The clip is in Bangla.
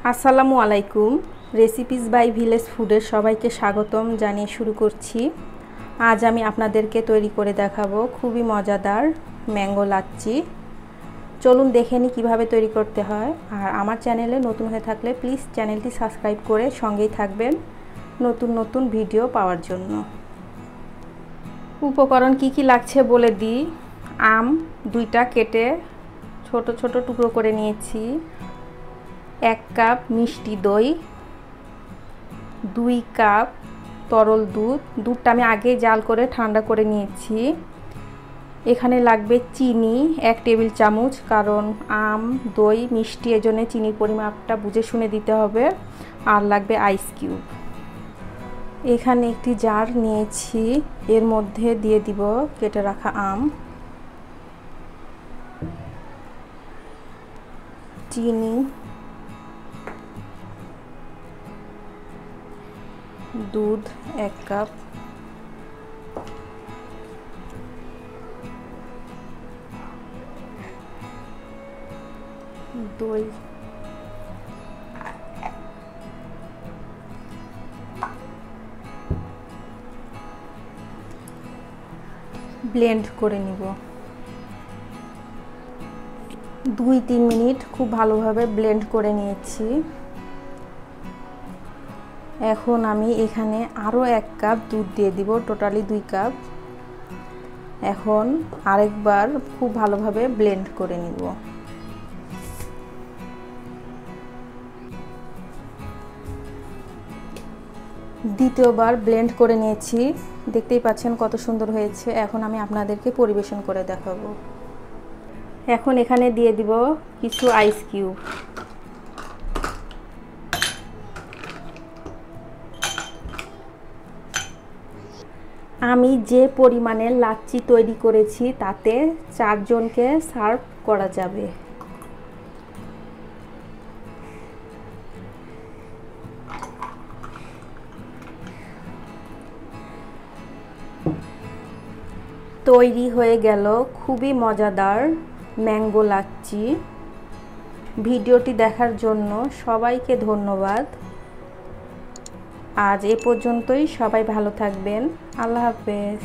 আসসালামু আলাইকুম। রেসিপিস বাই ভিলেজ ফুডের সবাইকে স্বাগতম জানিয়ে শুরু করছি। আজ আমি আপনাদেরকে তৈরি করে দেখাবো খুবই মজাদার ম্যাঙ্গো লাচ্ছি। চলুন দেখে নিই কীভাবে তৈরি করতে হয়। আর আমার চ্যানেলে নতুন হয়ে থাকলে প্লিজ চ্যানেলটি সাবস্ক্রাইব করে সঙ্গেই থাকবেন নতুন নতুন ভিডিও পাওয়ার জন্য। উপকরণ কি কি লাগছে বলে দিই। আম 2টা কেটে ছোট ছোট টুকরো করে নিয়েছি, 1 কাপ মিষ্টি দই, 2 কাপ তরল দুধ। দুধটা আমি আগে জাল করে ঠান্ডা করে নিয়েছি। এখানে লাগবে চিনি 1 টেবিল চামচ, কারণ আম দই মিষ্টি, এজন্য চিনির পরিমাপটা বুঝে শুনে দিতে হবে। আর লাগবে আইস কিউব। এখানে একটি জার নিয়েছি, এর মধ্যে দিয়ে দিব কেটে রাখা আম, চিনি, দুধ 1 কাপ, দই, ব্লেন্ড করে নিব। 2-3 মিনিট খুব ভালোভাবে ব্লেন্ড করে নিয়েছি। এখন আমি এখানে আরও 1 কাপ দুধ দিয়ে দিব, টোটালি 2 কাপ। এখন আরেকবার খুব ভালোভাবে ব্লেন্ড করে নিব। দ্বিতীয়বার ব্লেন্ড করে নিয়েছি, দেখতেই পাচ্ছেন কত সুন্দর হয়েছে। এখন আমি আপনাদেরকে পরিবেশন করে দেখাবো। এখন এখানে দিয়ে দিব কিছু আইস কিউব। আমি যে পরিমাণে লাচ্ছি তৈরি করেছি তাতে 4 জনকে সার্ভ করা যাবে। তৈরি হয়ে গেল খুবই মজাদার ম্যাঙ্গো লাচ্ছি। ভিডিওটি দেখার জন্য সবাইকে ধন্যবাদ। আজ এ পর্যন্তই। সবাই ভালো থাকবেন। আল্লাহ হাফেজ।